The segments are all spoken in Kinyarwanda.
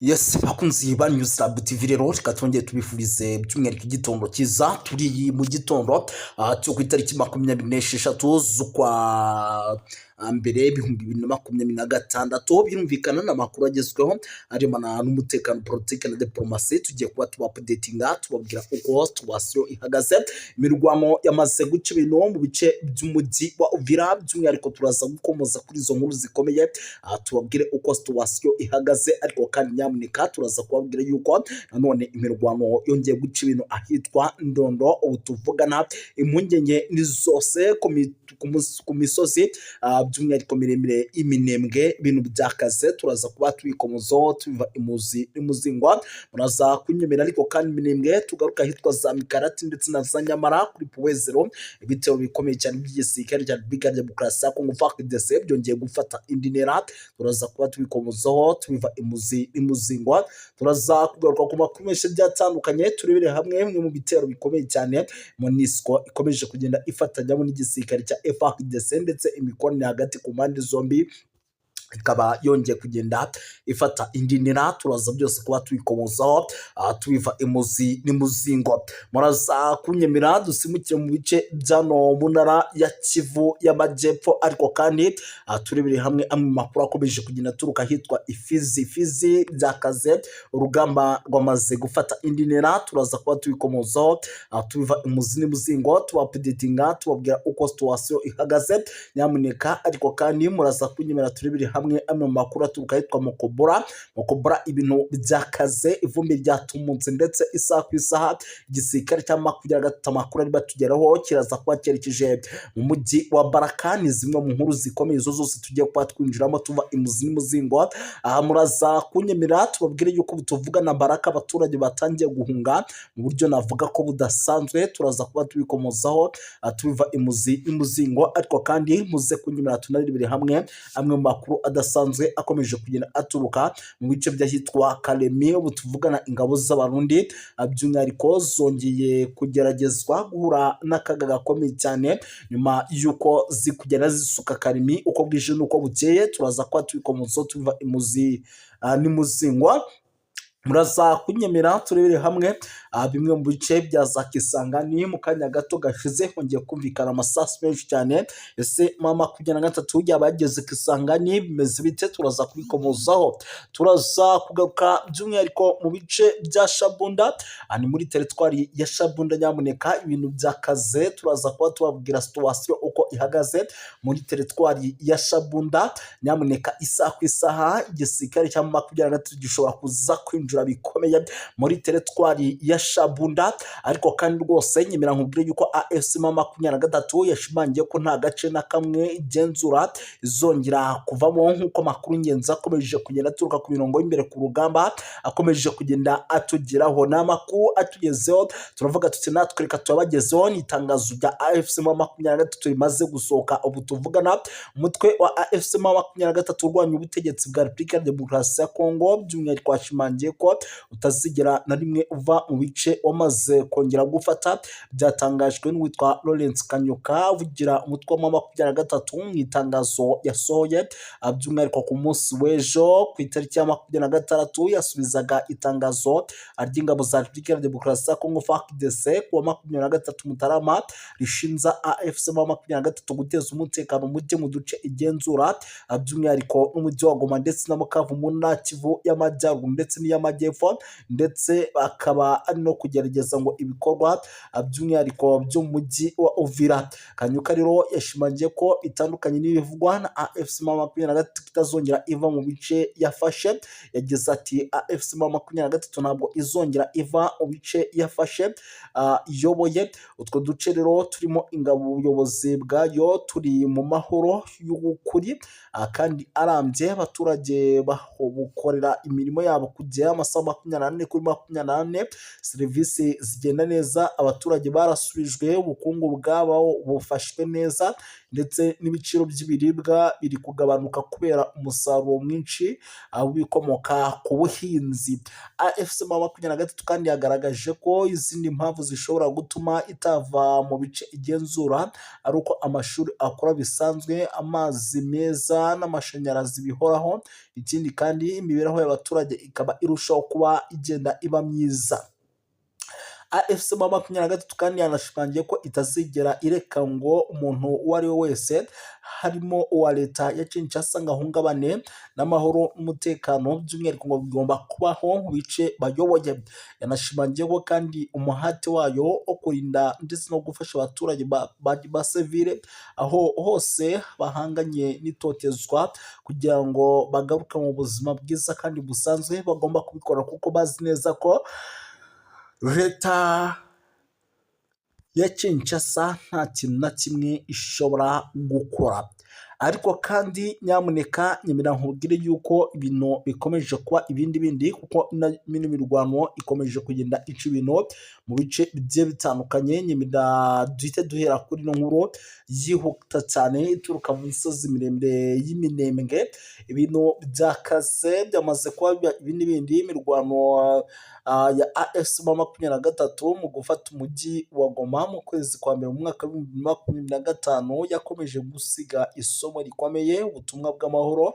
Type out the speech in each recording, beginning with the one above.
Yes, bakunzi ba News Lab TV rero reka twongere tubifurize by'umwihariko igitondo cyiza turi mu gitondo cyo ku itariki 26 z'ukwa mbere 2026 birumvikana n'amakuru agezweho arimo n'umutekano politike na diplomasi tugiye kuba tuba updatinga tubabwira uko situation ihagaze imirwano yamaze guca ibintu mu bice by'umujyi wa Uvira by'umwihariko turaza gukomoza kuri izo nkuru zikomeye tubabwire uko situation ihagaze ariko kandi nyamuneka turaza kubabwira yuko nanone imirwano yongeye guca ibintu ahitwa Ndondo ubu tuvugana impungenge ni zose ku misozi by'umwihariko miremire iminembwe ibintu byakaze turaza kuba twikomozo tubiva imuzingwa muraza kunyemera ariko kandi iminembwe tugaruka ahitwa za Mikarati ndetse na za Nyamara kuri Puwezero ibitero bikomeye cyane by'igisirikare cya Repubulika Demokarasi ya Kongo FARDC byongeye gufata indi ntera turaza kuba twikomozaho tubiva imuzingwa turaza kugaruka ku makuru menshi byatandukanye turebere hamwe mu bitero bikomeye cyane MONUSCO ikomeje kugenda ifatanyamo n'igisirikare cya FARDC ndetse imikoranire hagati ku mpande zombi ikaba yongeye kugenda ifata indi ntera turaza byose kuba twikomozaho tubiva imuzingo muraza kunyemera dusimukire mu bice byano munara ya Kivu y'Amajyepfo ariko kandi turebere hamwe amwe makuru akomeje kugenda turuka hitwa Ifizi byakaze urugamba rwamaze gufata indi ntera turaza kuba twikomozaho tubiva imuzingo tuba updatinga tubabwira uko situation ihagaze nyamuneka ariko kandi muraza kunyemera turebere hamwe amwe makuru aturuka hitwa Mukobora ibintu byakaze ivumbi ryatumutse ndetse isaha ku isaha igisirikare cya makumyabiri amakuru ari batugeraho kiraza kuba cyerekeje mu mujyi wa Barakani zimwe mu nkuru zikomeye zo zose tugiye kuba twinjiramo tuva imuzingo muraza kunyemera tubabwire yuko butuvuga na Baraka abaturage batangiye guhunga mu buryo navuga ko budasanzwe turaza kuba tubikomozaho tubiva imuzingo ariko kandi muze kunyemera tunarebere hamwe amwe mu makuru adasanzwe akomeje kugenda aturuka mu bice by'ahitwa Kalemi ubu tuvugana ingabo z'abarundi by'umwihariko zongeye kugeragezwa guhura n'akaga gakomeye cyane nyuma y'uko zikugenda zisuka Kalemi uko bwije n'uko bukeye turaza kuba twikomozo tuva n'imuzingwa muraza kunyemera turebere hamwe bimwe mu bice bya za Kisangani mu kanya gato gashize hongeye kumvikana amasasu menshi cyane ese mama 23 yabageze Kisangani bimeze bite turaza kubikomozaho turaza kugaruka by'umwihariko mu bice bya Shabunda ani muri teritwari ya Shabunda nyamuneka ibintu byakaze turaza kuba tubabwira situation uko ihagaze muri teritwari ya Shabunda nyamuneka isaha ku isaha igisirikare cya 23 gishobora kuza kwinjira bikomeye muri teritwari ya Shabunda ariko kandi rwose nyemera nkubwire yuko AFC 23 yashimangiye ko nta gace na kamwe igenzura izongera kuvamo nk'uko makuru ngenza akomeje kugenda turuka ku mirongo y'imbere ku rugamba akomeje kugenda atugeraho n'amakuru atugezeho turavuga tuti natwe reka tubagezeho n'itangazo rya AFC 23 rimaze gusohoka ubu tuvugana umutwe wa AFC 23 urwanya ubutegetsi bwa Repubulika Demokarasi ya Kongo by'umwihariko washimangiye ko utazigera na rimwe uva mu bice wamaze kongera gufata byatangajwe n'uwitwa Lawrence Kanyuka uvugira umutwe wa 23 mu itangazo yasohoye by'umwihariko ku munsi w'ejo ku itariki ya 26 yasubizaga itangazo ry'ingabo za Repubulika Demokarasi ya Kongo FARDC ku wa 23 Mutarama rishinza AFC 23 guteza umutekano muke mu duce igenzura by'umwihariko n'umujyi wa Goma ndetse na Bukavu mu ntara Kivu y'Amajyaruguru ndetse n'iy'Amajyepfo ndetse akaba ari no kugerageza ngo ibikorwa by'umwihariko byo mu mujyi wa Uvira Kanyuka rero yashimangiye ko itandukanye n'ibivugwa na AFC 23 kitazongera iva mu bice yafashe yagize ati AFC 23 ntabwo izongera iva mu bice yafashe iyoboye utwo duce rero turimo ingabo ubuyobozi bwayo turi mu mahoro y'ukuri kandi arambye abaturage bukorera imirimo yabo kugera amasaha 24 kuri 24 serivisi zigenda neza, abaturage barasubijwe, ubukungu bwabo bufashwe neza ndetse n'ibiciro by'ibiribwa biri kugabanuka kubera umusaruro mwinshi w'ibikomoka ku buhinzi. AFC M23 kandi yagaragaje ko izindi mpamvu zishobora gutuma itava mu bice igenzura ari uko amashuri akora bisanzwe, amazi meza n'amashanyarazi bihoraho. Ikindi kandi imibereho y'abaturage ikaba irushaho kuba igenda iba myiza. AFC M23 kandi yanashimangiye ko itazigera ireka ngo umuntu uwo ari we wese harimo uwa leta ya Kinshasa ngo ahungabane n'amahoro n'umutekano, by'umwihariko ngo bigomba kubaho mu bice bayoboye. Yanashimangiye ko kandi umuhate wayo wo kurinda ndetse no gufasha abaturage ba sivile aho hose bahanganye n'itotezwa kugira ngo bagaruke mu buzima bwiza kandi busanzwe bagomba kubikora, kuko bazi neza ko leta ya Kinshasa nta kintu na kimwe ishobora gukora. Ariko kandi nyamuneka nyemera nkubwire yuko ibintu bikomeje kuba ibindi kuko ino mirwano ikomeje kugenda ica ibintu mu bice bigiye bitandukanye. Nyemera duhite duhera kuri ino nkuru yihuta cyane ituruka mu misozi miremire y'Iminembwe. Ibintu byakaze byamaze kuba ibindi. Imirwano ya AFC M23 mu gufata umujyi wa Goma mu kwezi kwa mbere mu mwaka wa 2025 yakomeje gusiga isomo rikomeye ubutumwa bw'amahoro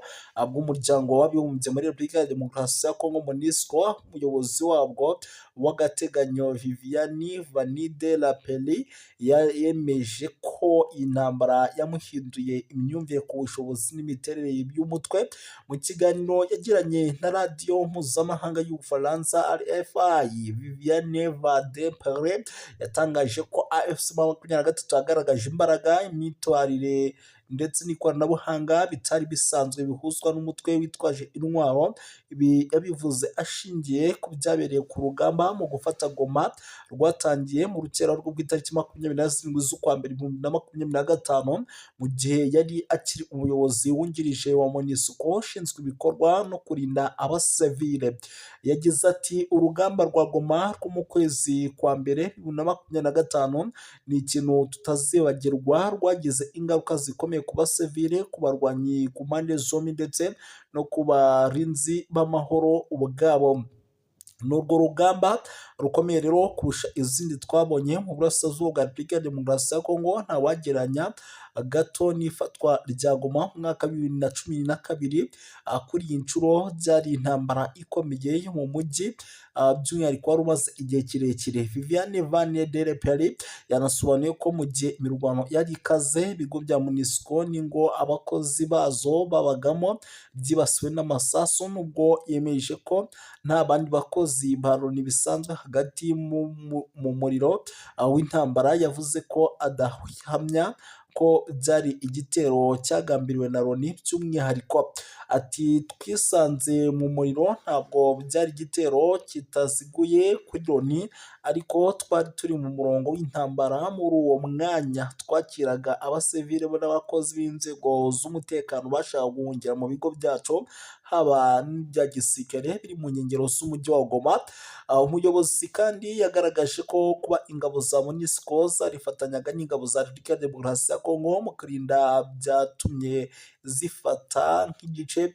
bw'umuryango w'abibumbye muri Repubulika ya Demokarasi ya Kongo MONUSCO. Umuyobozi wabwo w'agateganyo Viviane Vanide Lapeli yemeje ko intambara yamuhinduye imyumvire ku bushobozi n'imiterere y'umutwe. Mu kiganiro yagiranye na radiyo mpuzamahanga y'Ubufaransa RFI, Viviane Vadepere yatangaje ko AFC M23 yagaragaje imbaraga, imyitwarire ndetse n'ikoranabuhanga bitari bisanzwe bihuzwa n'umutwe witwaje intwaro. Ibi yabivuze ashingiye ku byabereye ku rugamba mu gufata Goma rwatangiye mu rukera rwo bw'itariki 27 z'ukwa mbere 2025 mu gihe yari akiri umuyobozi wungirije wa MONUSCO ushinzwe ibikorwa no kurinda abasivile. Yagize ati urugamba rwa Goma rwo mu kwezi kwa mbere 2025 ni ikintu tutazibagirwa, rwagize ingaruka zikomeye ku basivile, ku barwanyi ku mpande zombi ndetse no ku barinzi b'amahoro ubwabo. N'urwo rugamba rukomeye rero kurusha izindi twabonye mu burasirazuba bwa Repubulika ya Demokarasi ya Kongo, ntawageranya gato n'ifatwa rya Goma mu mwaka wa 2012. Kuri iyi nshuro byari intambara ikomeye yo mu mujyi, by'umwihariko wari umaze igihe kirekire. Viviane Vanide Lapeli yanasobanuye ko mu gihe imirwano yari ikaze, ibigo bya MONUSCO n'ingo abakozi bazo babagamo byibasiwe n'amasasu, nubwo yemeje ko nta bandi bakozi ba Loni bisanzwe hagati mu muriro w'intambara. Yavuze ko adahamya ko byari igitero cyagambiriwe na Loni by'umwihariko. Ati twisanze mu muriro, ntabwo byari igitero kitaziguye kuri Loni, ariko twari turi mu murongo w'intambara. Muri uwo mwanya twakiraga abasivile n'abakozi b'inzego z'umutekano bashaka guhungira mu bigo byacu, haba n'ibya gisirikare biri mu nkengero z'umujyi wa Goma. Umuyobozi kandi yagaragaje ko kuba ingabo za MONUSCO zarifatanyaga n'ingabo za Repubulika ya Demokarasi ya Kongo mu kurinda byatumye zifata nk'igice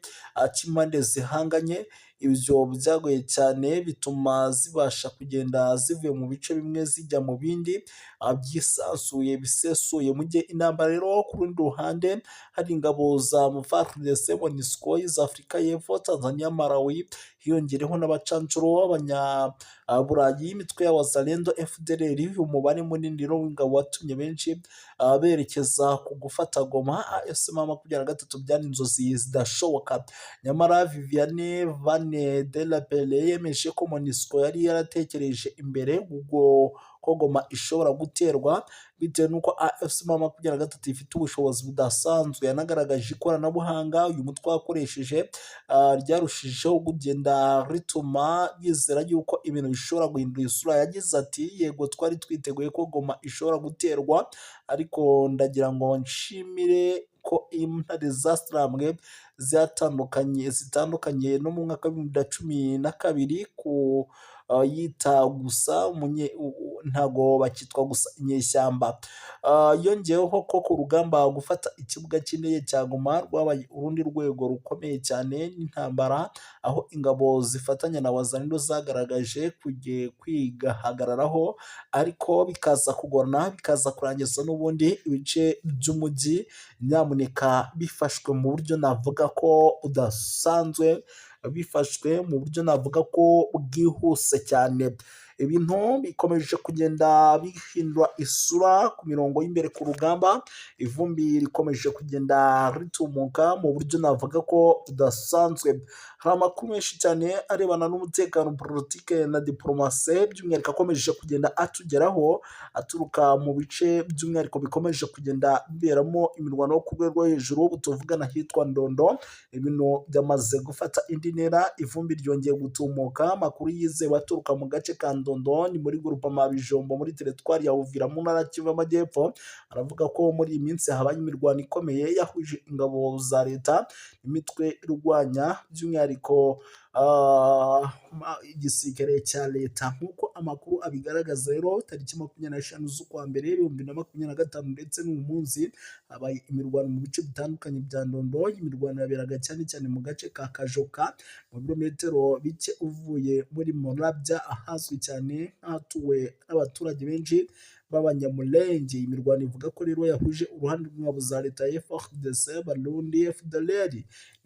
cy'impande zihanganye. Ibyo byagoye cyane bituma zibasha kugenda zivuye mu bice bimwe zijya mu bindi byisanzuye bisesuye. Mu gihe intambara rero ku rundi ruhande hari ingabo za FARDC, MONUSCO, za Afurika y'Epfo, Tanzania, Malawi, hiyongereho n'abacancuro b'abanyaburayi, imitwe ya Wazalendo, FDLR. Uyu mubare munini rero w'ingabo watumye benshi berekeza ku gufata Goma. AFC M23 byari inzozi zidashoboka. Nyamara Viviane Vanide Lapeli yemeje ko MONUSCO yari yaratekereje imbere ubwo ko Goma ishobora guterwa bitewe n'uko AFC M23 ifite ubushobozi budasanzwe. Yanagaragaje ikoranabuhanga uyu mutwe wakoresheje ryarushijeho kugenda rituma yizera yuko ibintu bishobora guhindura isura. Yagize ati yego twari twiteguye ko Goma ishobora guterwa, ariko ndagira ngo nshimire ko intare zasambwe zitandukanye no mu mwaka w'ibihumbi bibiri na cumi na kabiri ku yita gusa ntago bakitwa gusa inyeshyamba. Yongeyeho ko ku rugamba gufata ikibuga cy'indege cya Goma rwabaye urundi rwego rukomeye cyane n'intambara, aho ingabo zifatanya na Wazalendo zagaragaje kwigahagararaho ariko bikaza kugorana, bikaza kurangiza n'ubundi ibice by'umujyi nyamuneka bifashwe mu buryo navuga ko budasanzwe, bifashwe mu buryo navuga ko bwihuse cyane. Ibintu bikomeje kugenda bihindura isura ku mirongo y'imbere ku rugamba, ivumbi rikomeje kugenda ritumuka mu buryo navuga ko budasanzwe. Hari amakuru menshi cyane arebana n'umutekano, politike na diporomasi by'umwihariko akomeje kugenda atugeraho, aturuka mu bice by'umwihariko bikomeje kugenda biberamo imirwano yo ku rwego rwo hejuru, ubu tuvugana ahitwa Ndondo. Ibintu byamaze gufata indi ntera, ivumbi ryongeye gutumuka. Amakuru yizewe aturuka mu gace ka Ndondo ni muri grupama Bijombo muri teritwari ya Uvira mu ntara ya Kivu y'Amajyepfo, aravuga ko muri iyi minsi habaye imirwano ikomeye yahuje ingabo za leta imitwe irwanya by'umwihariko igisirikare cya leta. Nk'uko amakuru abigaragaza rero, tariki 25 z'ukwa mbere 2025 ndetse n'uyu munsi habaye imirwano mu bice bitandukanye bya Ndondo. Imirwano yaberaga cyane cyane mu gace ka Kajoka, mu birometero bike uvuye muri Morabya, ahazwi cyane nk'ahatuwe n'abaturage benshi b'Abanyamulenge. Imirwano ivuga ko rero yahuje uruhande rw'ingabo za leta ya FARDC, Barundi, FDLR,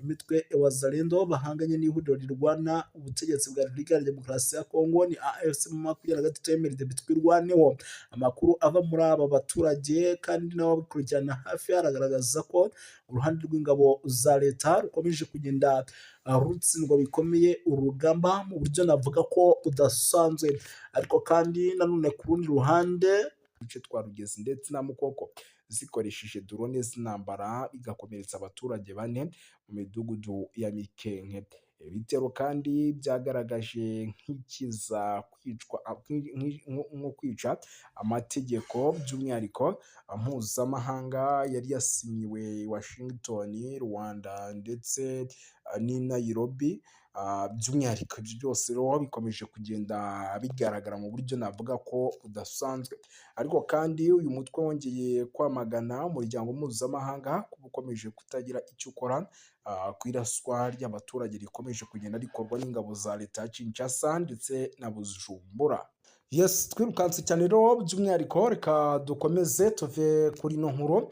imitwe ya Wazalendo bahanganye n'ihuriro rirwana ubutegetsi bwa Repubulika ya Demokarasi ya Kongo ni AFC M23 MLD bitwirwaneho. Amakuru ava muri aba baturage kandi nabo bikurikirana hafi aragaragaza ko uruhande rw'ingabo za leta rukomeje kugenda rutsindwa bikomeye urugamba mu buryo navuga ko budasanzwe. Ariko kandi nanone ku rundi ruhande duce twa Rugezi ndetse na Mukoko zikoresheje drone z'intambara bigakomeretsa abaturage 4 mu midugudu ya Mikenke. Ibitero kandi byagaragaje nk'ikiza kwicwa nko kwica amategeko by'umwihariko mpuzamahanga yari yasinyiwe Washington, Rwanda ndetse n'i Nairobi. By'umwihariko byose rero bikomeje kugenda bigaragara mu buryo navuga ko budasanzwe. Ariko kandi uyu mutwe wongeye kwamagana umuryango mpuzamahanga kuba ukomeje kutagira icyo ukora ku iraswa ry'abaturage rikomeje kugenda rikorwa n'ingabo za leta ya Kinshasa ndetse na Bujumbura. Yes, twirukanse cyane rero by'umwihariko reka dukomeze tuve kuri no nkuru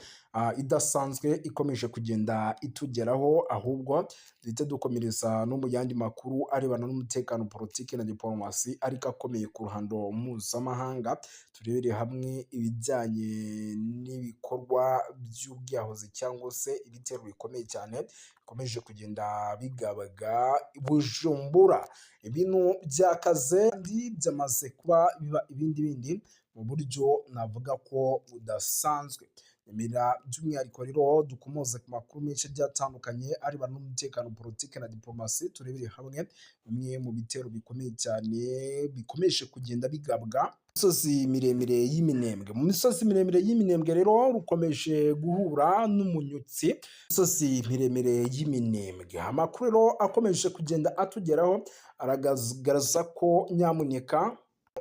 idasanzwe ikomeje kugenda itugeraho, ahubwo duhite dukomereza no mu yandi makuru arebana n'umutekano, politike na diplomasi ariko akomeye ku ruhando mpuzamahanga. Turebere hamwe ibijyanye n'ibikorwa by'ubwiyahuzi cyangwa se ibitero bikomeye cyane bikomeje kugenda bigabaga Bujumbura. Ibintu byakaze byamaze kuba biba ibindi mu buryo navuga ko budasanzwe. By'umwihariko rero dukomoze ku makuru menshi atandukanye arebana n'umutekano, politike na diplomasi. Turebere hamwe bimwe mu bitero bikomeye cyane bikomeje kugenda bigabwa misozi miremire y'Iminembwe. Mu misozi miremire y'Iminembwe rero rukomeje guhura n'umunyutsi. Misozi miremire y'Iminembwe, amakuru rero akomeje kugenda atugeraho aragaragaza ko nyamuneka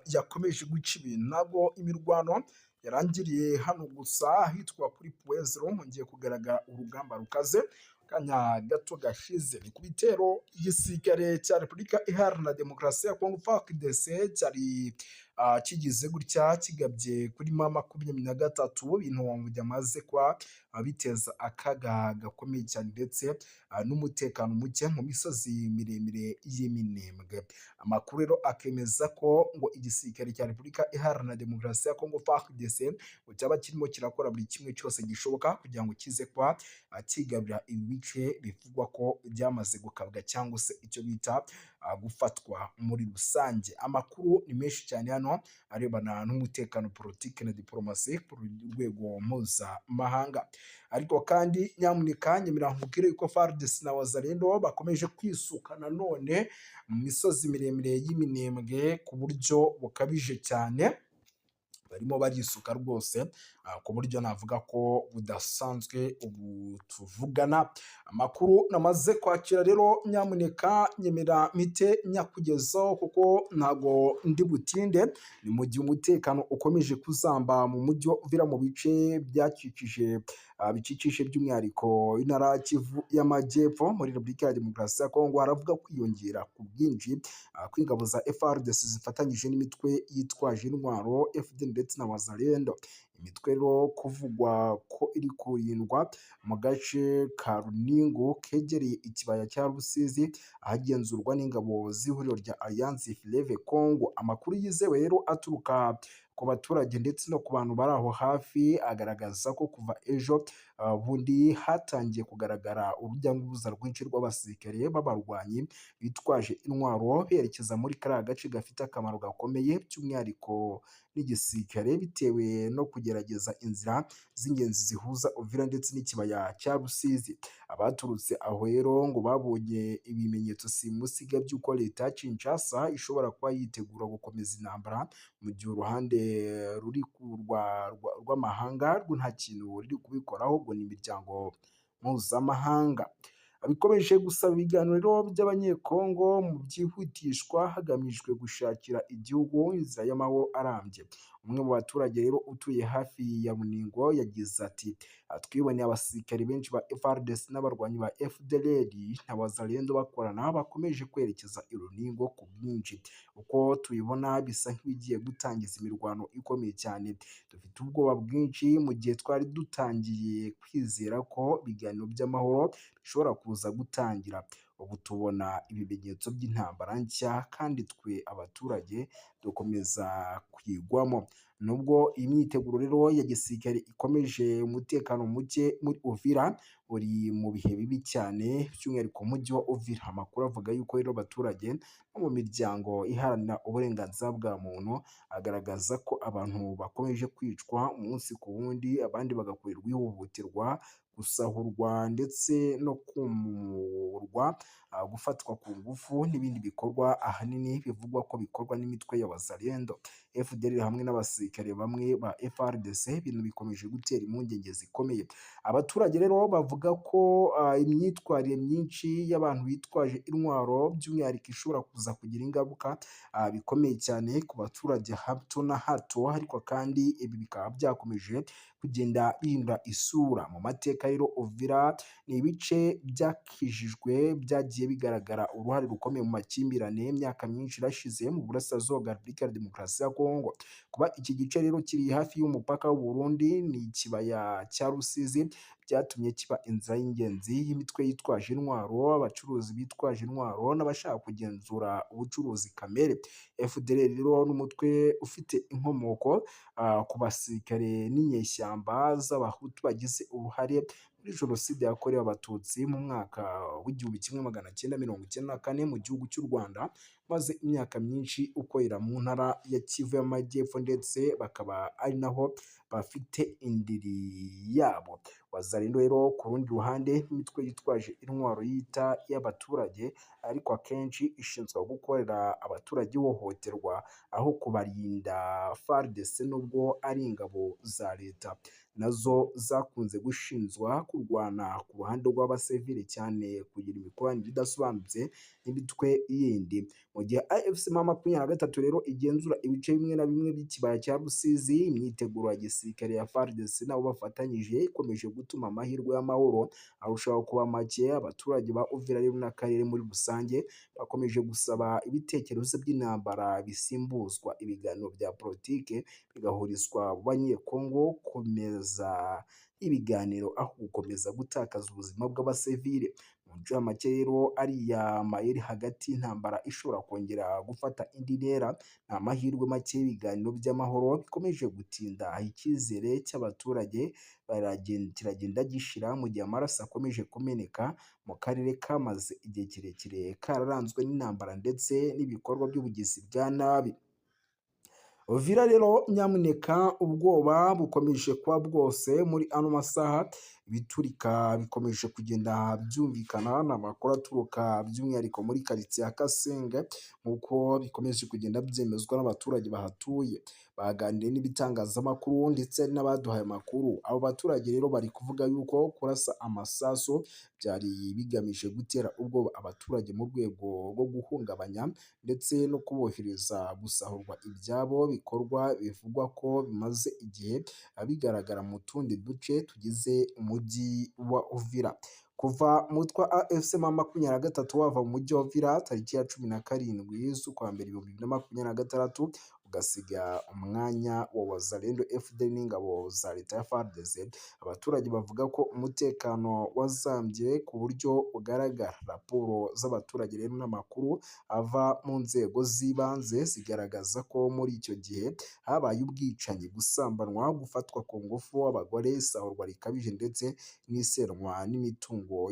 yakomeje guca ibintu, ntabwo imirwano yarangiriye hano gusa ahitwa kuri Puezero hongeye kugaragara urugamba rukaze kanya gato gashize. Ni ku bitero igisirikare cya Repubulika Iharanira Demokarasi ya Kongo FARDC cyari kigize gutya kigabye kuri M23, ibintu byamaze kwa biteza akaga gakomeye cyane ndetse n'umutekano muke mu misozi miremire y'Iminembwe. Amakuru rero akemeza ko ngo igisirikare cya Repubulika Iharanira Demokarasi ya Kongo FARDC cyaba kirimo kirakora buri kimwe cyose gishoboka kugira ngo kize kwa kigabira ibice bivugwa ko byamaze gukabwa cyangwa se icyo bita gufatwa muri rusange. Amakuru ni menshi cyane hano arebana n'umutekano, politike na diplomasi ku rwego mpuzamahanga. Ariko kandi nyamuneka nyemerera nkubwire ko FARDC na Wazalendo bakomeje kwisuka nanone mu misozi miremire y'Iminembwe ku buryo bukabije cyane. Barimo barisuka rwose ku buryo navuga ko budasanzwe ubu tuvugana. Amakuru namaze kwakira rero nyamuneka nyemera mpite nyakugezaho kuko ntago ndi butinde. Ni mu gihe umutekano ukomeje kuzamba mu mujyi wa Uvira mu bice bikikije by'umwihariko intara ya Kivu y'Amajyepfo muri Repubulika ya Demokarasi ya Kongo, haravuga kwiyongera ku bwinshi kw'ingabo za FARDC zifatanyije n'imitwe yitwaje intwaro FDL ndetse na Wazalendo. Imitwe rero kuvugwa ko iri kurindwa mu gace ka Runingo kegereye ikibaya cya Rusizi ahagenzurwa n'ingabo z'ihuriro rya Alliance Fleuve Congo. Amakuru yizewe rero aturuka ku baturage ndetse no ku bantu bari aho hafi agaragaza ko kuva ejo bundi hatangiye kugaragara urujya n'uruza rwinshi rw'abasirikare b'abarwanyi bitwaje intwaro berekeza muri kariya gace gafite akamaro gakomeye by'umwihariko n'igisirikare, bitewe no kugerageza inzira z'ingenzi zihuza Uvira ndetse n'ikibaya cya Rusizi. Abaturutse aho rero ngo babonye ibimenyetso simusiga by'uko leta ya Kinshasa ishobora kuba yitegura gukomeza intambara mu gihe uruhande rw'amahanga rwo nta kintu riri kubikora, ahubwo ni imiryango mpuzamahanga. Bikomeje gusaba ibiganiro by'abanyekongo mu byihutishwa hagamijwe gushakira igihugu inzira y'amahoro arambye. Umwe mu baturage rero utuye hafi ya Runingo yagize ati twiboneye abasirikari benshi ba FARDC n'abarwanyi ba FDLR na Wazalendo bakorana bakomeje kwerekeza i Runingo ku bwinshi. Uko tubibona bisa nk'ibigiye gutangiza imirwano ikomeye cyane. Dufite ubwoba bwinshi mu gihe twari dutangiye kwizera ko ibiganiro by'amahoro bishobora kuza gutangira. Ubu tubona ibimenyetso by'intambara nshya kandi twe abaturage dukomeza kuyigwamo. Nubwo iyi myiteguro rero ya gisirikare ikomeje, umutekano muke muri Uvira uri mu bihe bibi cyane by'umwihariko umujyi wa Uvira. Amakuru avuga yuko rero abaturage no mu miryango iharanira uburenganzira bwa muntu agaragaza ko abantu bakomeje kwicwa umunsi ku wundi, abandi bagakorerwa ihohoterwa, gusahurwa ndetse no kumurwa, gufatwa ku ngufu n'ibindi bikorwa ahanini bivugwa ko bikorwa n'imitwe ya Wazalendo, FDL hamwe n'abasirikare bamwe ba FARDC. Ibintu bikomeje gutera impungenge zikomeye. Abaturage rero bavuga ko imyitwarire myinshi y'abantu bitwaje intwaro by'umwihariko ishobora kuza kugira ingaruka bikomeye cyane ku baturage hato na hato, ariko kandi ibi bikaba byakomeje kugenda bihindura isura. Mu mateka rero Uvira ni ibice byakijijwe byagiye bigaragara uruhare rukomeye mu makimbirane y'imyaka myinshi irashize mu burasirazuba bwa Repubulika ya Demokarasi ya Kongo. Kuba iki gice rero kiri hafi y'umupaka w'u Burundi ni ikibaya cya Rusizi byatumye kiba inzira y'ingenzi y'imitwe yitwaje intwaro, abacuruzi bitwaje intwaro n'abashaka kugenzura ubucuruzi kamere. FDL rero n'umutwe ufite inkomoko ku basirikare n'inyeshyamba z'abahutu bagize uruhare muri jenoside yakorewe abatutsi mu mwaka w'1994 mu gihugu cy'u Rwanda, maze imyaka myinshi ukorera mu ntara ya Kivu y'Amajyepfo ndetse bakaba ari naho bafite indiri yabo. Wazalendo rero ku rundi ruhande n'imitwe yitwaje intwaro yita y'abaturage, ariko akenshi ishinzwe gukorera abaturage ihohoterwa aho kubarinda. FARDC nubwo ari ingabo za leta, nazo zakunze gushinjwa kurwana ku ruhande rw'abasivili cyane, kugira imikoranire idasobanutse n'imitwe yindi. Mu gihe AFC M23 rero igenzura ibice bimwe na bimwe by'ikibaya cya Rusizi, imyiteguro ya gisirikare ya FARDC nabo bafatanyije ikomeje gutuma amahirwe y'amahoro arushaho kuba make. Abaturage ba Uvira rero n'akarere muri rusange bakomeje gusaba ibitekerezo by'intambara bisimbuzwa ibiganiro bya politike, bigahurizwa mu banyekongo komeza ibiganiro aho gukomeza gutakaza ubuzima bw'abasivile. Mu ncamake rero ariya mayeri hagati y'intambara ishobora kongera gufata indi ntera, nta mahirwe make y'ibiganiro by'amahoro bikomeje gutinda. Icyizere cy'abaturage kiragenda gishira mu gihe amaraso akomeje kumeneka mu karere kamaze igihe kirekire kararanzwe n'intambara ndetse n'ibikorwa by'ubugizi bwa nabi. Uvira rero nyamuneka ubwoba bukomeje kuba bwose muri ano masaha ibiturika bikomeje kugenda byumvikana. Ni amakuru aturuka by'umwihariko muri karitsiye ya Kasenge nk'uko bikomeje kugenda byemezwa n'abaturage bahatuye. Baganiriye n'ibitangazamakuru ndetse n'abaduhaye amakuru. Abo baturage rero bari kuvuga yuko kurasa amasasu byari bigamije gutera ubwoba abaturage mu rwego rwo guhungabanya ndetse no kubohereza gusahurwa ibyabo, bikorwa bivugwa ko bimaze igihe bigaragara mu tundi duce tugize umujyi wa Uvira. Kuva umutwe wa AFC M23 wava mu mujyi wa Uvira tariki ya 17 z'ukwa mbere 2026 ugasiga umwanya wa Wazalendo FDL n'ingabo za leta ya FARDC, abaturage bavuga ko umutekano wazambye ku buryo bugaragara. Raporo z'abaturage rero n'amakuru ava mu nzego z'ibanze zigaragaza ko muri icyo gihe habaye ubwicanyi, gusambanwa, gufatwa ku ngufu abagore, isahurwa rikabije ndetse n'isenywa n'imitungo